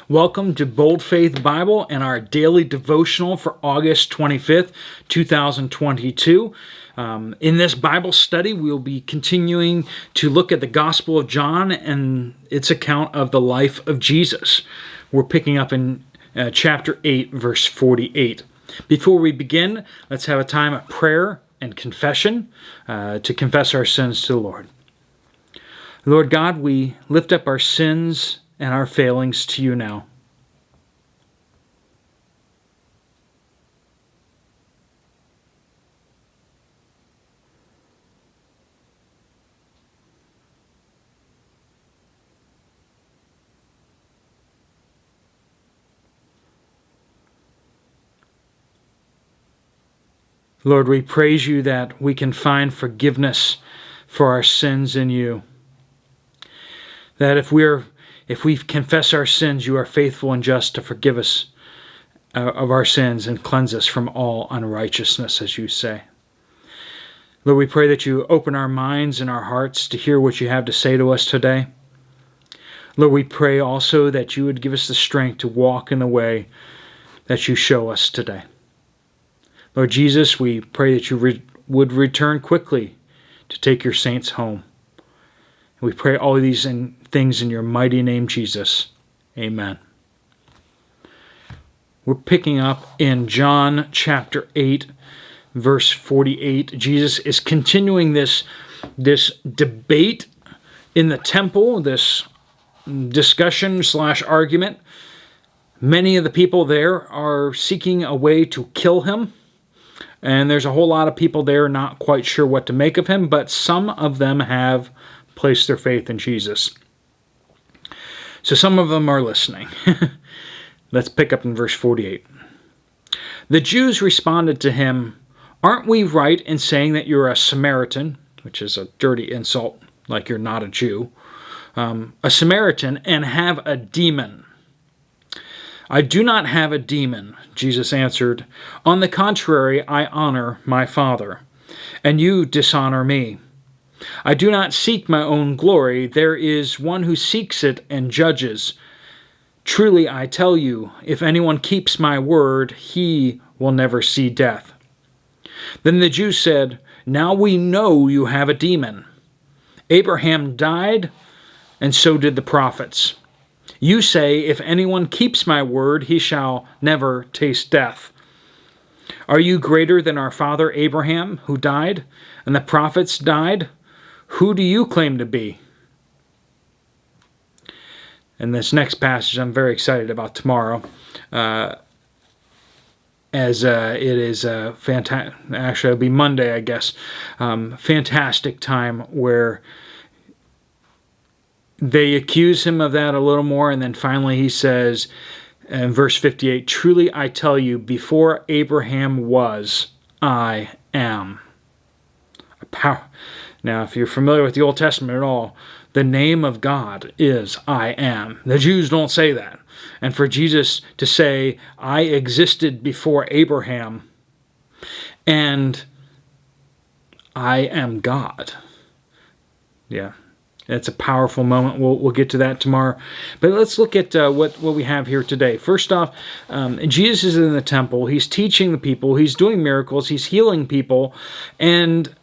Welcome to Bold Faith Bible and our daily devotional for August 25th, 2022. In this Bible study, we'll be continuing to look at the Gospel of John and its account of the life of Jesus. We're picking up in chapter 8, verse 48. Before we begin, let's have a time of prayer and confession to confess our sins to the Lord. Lord God, we lift up our sins and our failings to you now. Lord, we praise you that we can find forgiveness for our sins in you. That if we confess our sins, you are faithful and just to forgive us of our sins and cleanse us from all unrighteousness, as you say. Lord, we pray that you open our minds and our hearts to hear what you have to say to us today. Lord, we pray also that you would give us the strength to walk in the way that you show us today. Lord Jesus, we pray that you would return quickly to take your saints home. And we pray all of these things in your mighty name, Jesus. Amen. We're picking up in John chapter 8, verse 48. Jesus is continuing this debate in the temple, this discussion/argument. Many of the people there are seeking a way to kill him. And there's a whole lot of people there not quite sure what to make of him, but some of them have placed their faith in Jesus. So some of them are listening. Let's pick up in verse 48. The Jews responded to him, "Aren't we right in saying that you're a Samaritan," which is a dirty insult, like you're not a Jew, a Samaritan, and have a demon? "I do not have a demon," Jesus answered. "On the contrary, I honor my Father, and you dishonor me. I do not seek my own glory. There is one who seeks it and judges. Truly, I tell you, if anyone keeps my word, he will never see death." Then the Jews said, "Now we know you have a demon. Abraham died, and so did the prophets. You say, if anyone keeps my word, he shall never taste death. Are you greater than our father Abraham, who died, and the prophets died? Who do you claim to be?" And this next passage I'm very excited about tomorrow, as it is fantastic. Actually, it'll be Monday, I guess. Fantastic time where they accuse him of that a little more, and then finally he says in verse 58, "Truly I tell you, before Abraham was, I am." Now, if you're familiar with the Old Testament at all, the name of God is I am. The Jews don't say that. And for Jesus to say, "I existed before Abraham, and I am God." Yeah. It's a powerful moment. We'll get to that tomorrow. But let's look at what we have here today. First off, Jesus is in the temple. He's teaching the people. He's doing miracles. He's healing people. And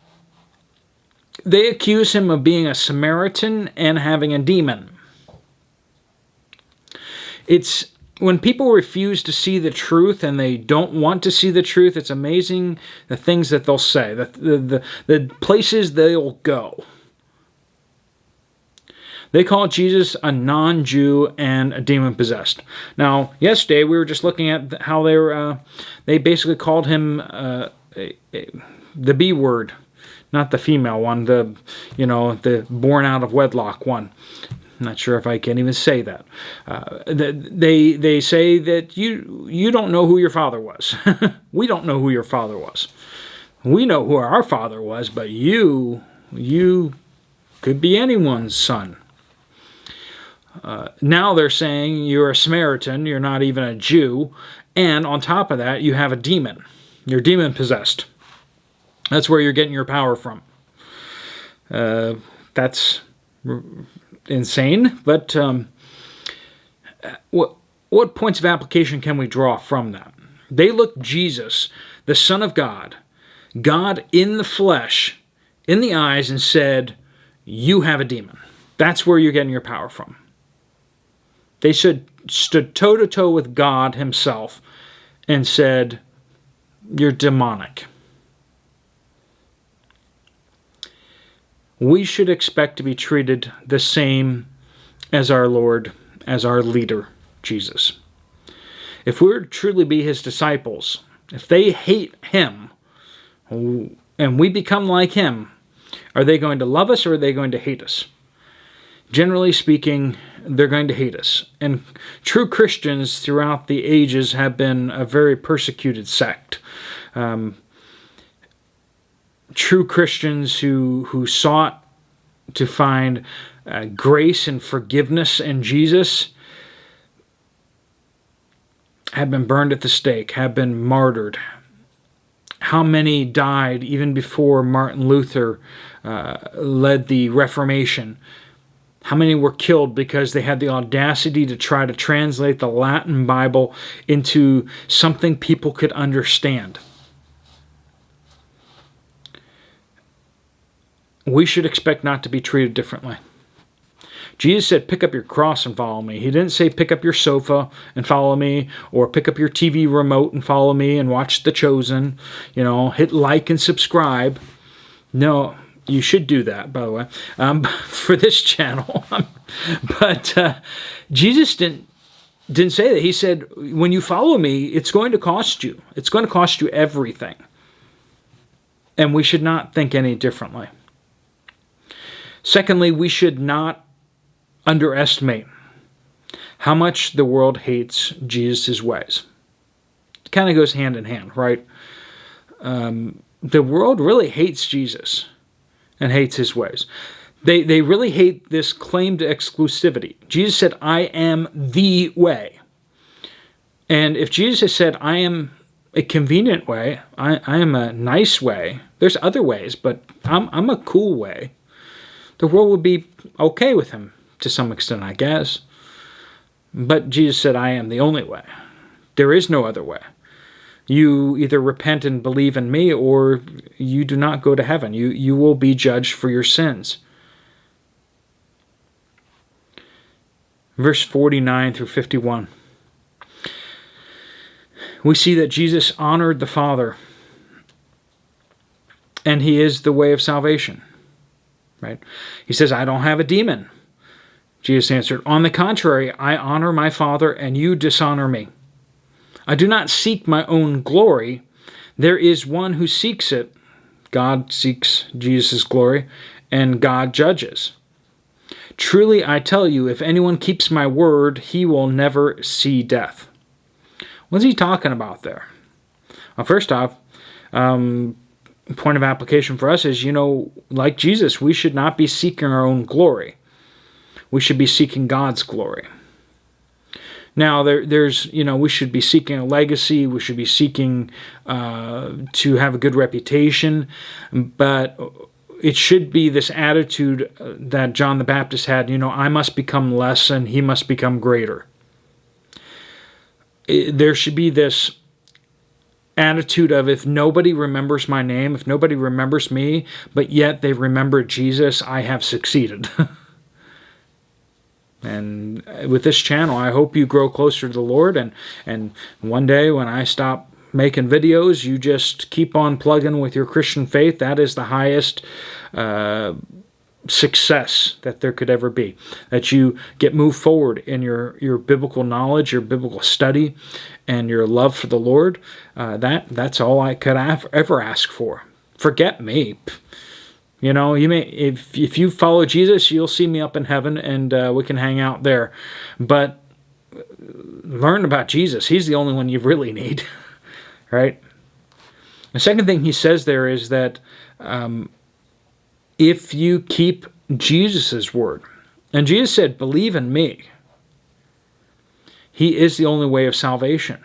they accuse him of being a Samaritan and having a demon. It's when people refuse to see the truth and they don't want to see the truth, it's amazing the things that they'll say, the places they'll go. They call Jesus a non-Jew and a demon-possessed. Now, yesterday we were just looking at how they basically called him the B word, not the female one, the born out of wedlock one. I'm not sure if I can even say that. They say that you don't know who your father was. We don't know who your father was. We know who our father was, but you could be anyone's son. Now they're saying you're a Samaritan, you're not even a Jew, and on top of that, you have a demon. You're demon-possessed. That's where you're getting your power from. That's insane, but what points of application can we draw from that? They looked Jesus, the Son of God, God in the flesh, in the eyes and said, you have a demon. That's where you're getting your power from. They stood toe-to-toe with God himself and said, you're demonic. We should expect to be treated the same as our Lord, as our leader, Jesus. If we're to truly be his disciples, if they hate him and we become like him, are they going to love us or are they going to hate us? Generally speaking, they're going to hate us. And true Christians throughout the ages have been a very persecuted sect. True Christians who sought to find grace and forgiveness in Jesus have been burned at the stake, have been martyred. How many died even before Martin Luther led the Reformation? How many were killed because they had the audacity to try to translate the Latin Bible into something people could understand? We should expect not to be treated differently. Jesus said, pick up your cross and follow me. He didn't say pick up your sofa and follow me, or pick up your TV remote and follow me and watch The Chosen, hit like and subscribe. No, you should do that, by the way, for this channel. But Jesus didn't say that. He said, when you follow me, it's going to cost you. It's going to cost you everything. And we should not think any differently. Secondly, we should not underestimate how much the world hates Jesus' ways. It kind of goes hand in hand, right? The world really hates Jesus and hates his ways. They really hate this claim to exclusivity. Jesus said, I am the way. And if Jesus has said, I am a convenient way, I am a nice way, there's other ways, but I'm a cool way, the world would be okay with him to some extent, I guess. But Jesus said, I am the only way. There is no other way. You either repent and believe in me, or you do not go to heaven. You will be judged for your sins. Verse 49 through 51. We see that Jesus honored the Father, and he is the way of salvation. Right? He says, I don't have a demon. Jesus answered, on the contrary, I honor my Father, and you dishonor me. I do not seek my own glory. There is one who seeks it. God seeks Jesus' glory, and God judges. Truly, I tell you, if anyone keeps my word, he will never see death. What's he talking about there? Well, first off, point of application for us is, like Jesus, we should not be seeking our own glory. We should be seeking God's glory. Now, we should be seeking a legacy. We should be seeking to have a good reputation. But it should be this attitude that John the Baptist had, I must become less and he must become greater. There should be this attitude of, if nobody remembers my name, if nobody remembers me, but yet they remember Jesus, I have succeeded. And with this channel, I hope you grow closer to the Lord, and one day when I stop making videos, you just keep on plugging with your Christian faith. That is the highest success that there could ever be. That you moved forward in your biblical knowledge, your biblical study, and your love for the Lord. That's all I could ever ask for. Forget me. You may, if you follow Jesus, you'll see me up in heaven, and we can hang out there. But learn about Jesus. He's the only one you really need, right? The second thing he says there is that if you keep Jesus' word, and Jesus said, believe in me, he is the only way of salvation.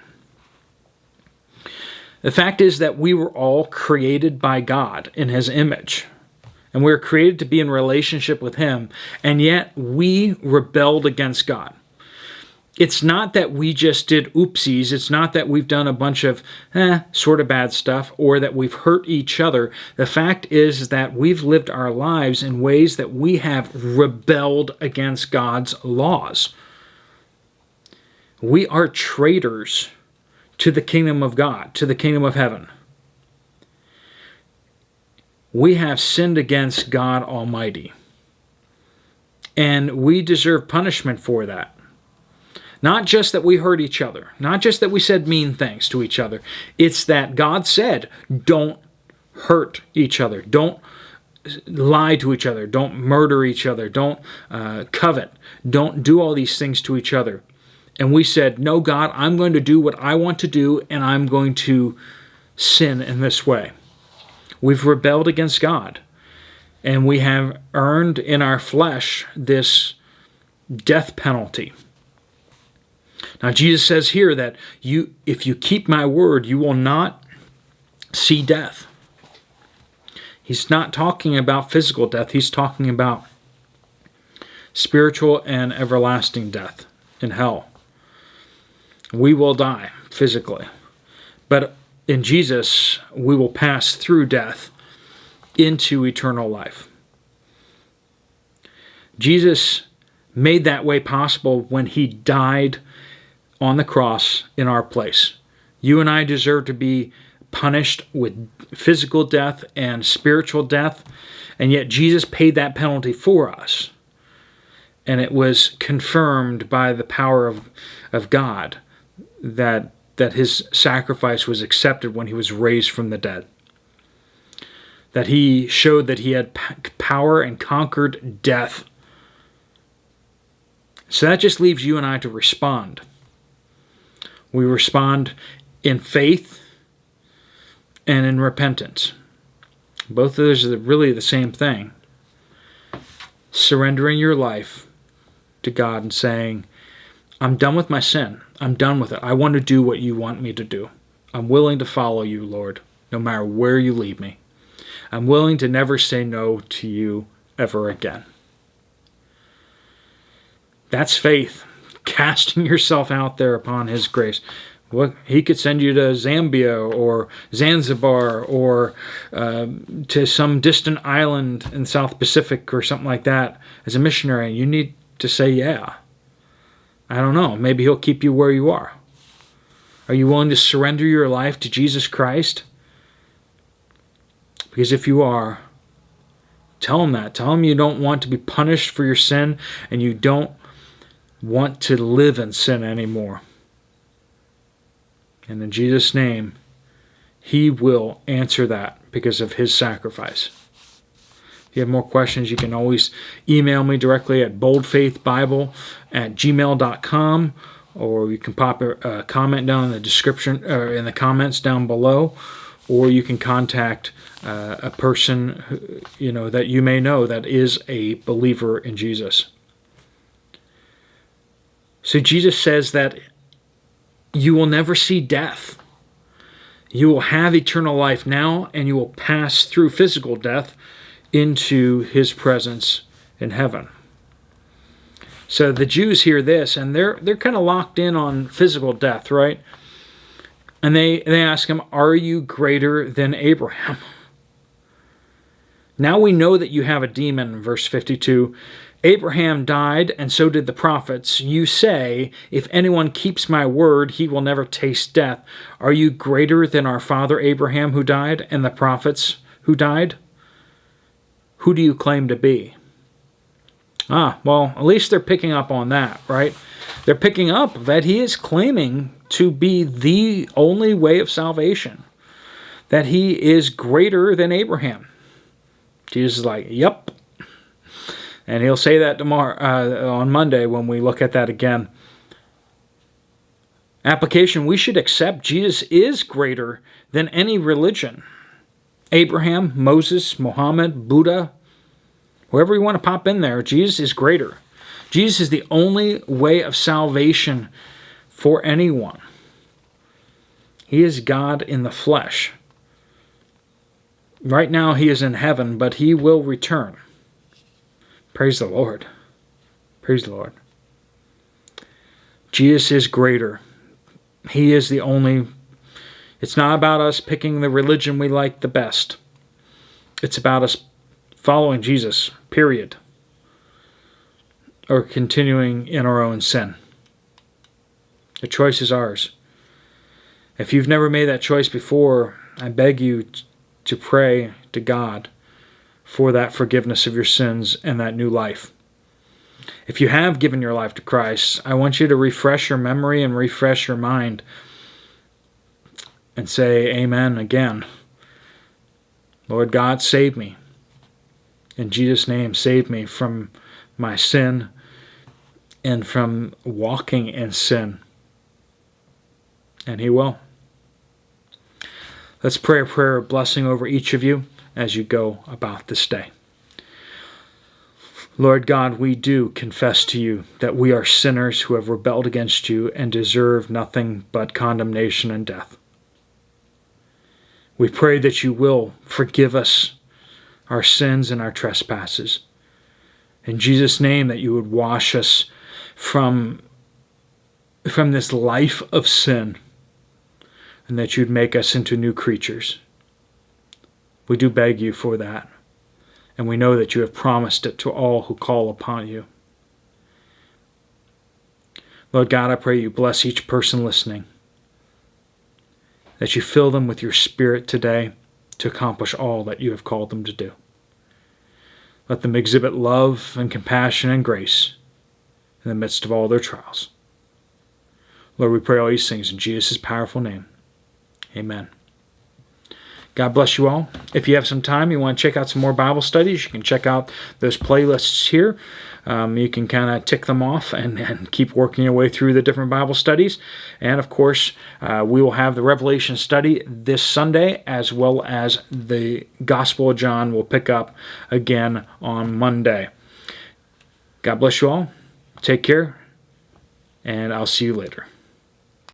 The fact is that we were all created by God in his image. And we were created to be in relationship with him, and yet we rebelled against God. It's not that we just did oopsies. It's not that we've done a bunch of sort of bad stuff or that we've hurt each other. The fact is that we've lived our lives in ways that we have rebelled against God's laws. We are traitors to the kingdom of God, to the kingdom of heaven. We have sinned against God Almighty. And we deserve punishment for that. Not just that we hurt each other. Not just that we said mean things to each other. It's that God said, don't hurt each other. Don't lie to each other. Don't murder each other. Don't covet. Don't do all these things to each other. And we said, no, God, I'm going to do what I want to do, and I'm going to sin in this way. We've rebelled against God. And we have earned in our flesh this death penalty. Now, Jesus says here that if you keep my word, you will not see death. He's not talking about physical death. He's talking about spiritual and everlasting death in hell. We will die physically. But in Jesus, we will pass through death into eternal life. Jesus made that way possible when he died on the cross in our place. You and I deserve to be punished with physical death and spiritual death, and yet Jesus paid that penalty for us. And it was confirmed by the power of God that his sacrifice was accepted when he was raised from the dead. That he showed that he had power and conquered death. So that just leaves you and I to respond. We respond in faith and in repentance. Both of those are really the same thing. Surrendering your life to God and saying, I'm done with my sin. I'm done with it. I want to do what you want me to do. I'm willing to follow you, Lord, no matter where you lead me. I'm willing to never say no to you ever again. That's faith. Casting yourself out there upon his grace. He could send you to Zambia or Zanzibar or to some distant island in the South Pacific or something like that as a missionary. And you need to say, yeah. I don't know. Maybe he'll keep you where you are. Are you willing to surrender your life to Jesus Christ? Because if you are, tell him that. Tell him you don't want to be punished for your sin and you don't want to live in sin anymore. And in Jesus' name, he will answer that because of his sacrifice. If you have more questions, you can always email me directly at boldfaithbible@gmail.com, or you can pop a comment down in the description or in the comments down below, or you can contact a person that you may know that is a believer in Jesus. So Jesus says that you will never see death. You will have eternal life now, and you will pass through physical death into his presence in heaven. So the Jews hear this, and they're kind of locked in on physical death, right? And they ask him, are you greater than Abraham? Now we know that you have a demon, verse 52. Abraham died, and so did the prophets. You say, if anyone keeps my word, he will never taste death. Are you greater than our father Abraham who died, and the prophets who died? Who do you claim to be? Well, at least they're picking up on that, right? They're picking up that he is claiming to be the only way of salvation. That he is greater than Abraham. Jesus is like, yep. And he'll say that tomorrow, on Monday when we look at that again. Application, we should accept Jesus is greater than any religion. Abraham, Moses, Muhammad, Buddha, whoever you want to pop in there, Jesus is greater. Jesus is the only way of salvation for anyone. He is God in the flesh. Right now he is in heaven, but he will return. Praise the Lord. Praise the Lord. Jesus is greater. He is the only. It's not about us picking the religion we like the best. It's about us following Jesus, period. Or continuing in our own sin. The choice is ours. If you've never made that choice before, I beg you to pray to God for that forgiveness of your sins and that new life. If you have given your life to Christ, I want you to refresh your memory and refresh your mind and say amen again. Lord God, save me. In Jesus' name, save me from my sin and from walking in sin. And He will. Let's pray a prayer of blessing over each of you as you go about this day. Lord God, we do confess to you that we are sinners who have rebelled against you and deserve nothing but condemnation and death. We pray that you will forgive us our sins and our trespasses. In Jesus' name, that you would wash us from this life of sin, and that you'd make us into new creatures. We do beg you for that, and we know that you have promised it to all who call upon you. Lord God, I pray you bless each person listening, that you fill them with your Spirit today to accomplish all that you have called them to do. Let them exhibit love and compassion and grace in the midst of all their trials. Lord, we pray all these things in Jesus' powerful name. Amen. God bless you all. If you have some time, you want to check out some more Bible studies, you can check out those playlists here. You can kind of tick them off and keep working your way through the different Bible studies. And of course, we will have the Revelation study this Sunday, as well as the Gospel of John will pick up again on Monday. God bless you all. Take care, and I'll see you later.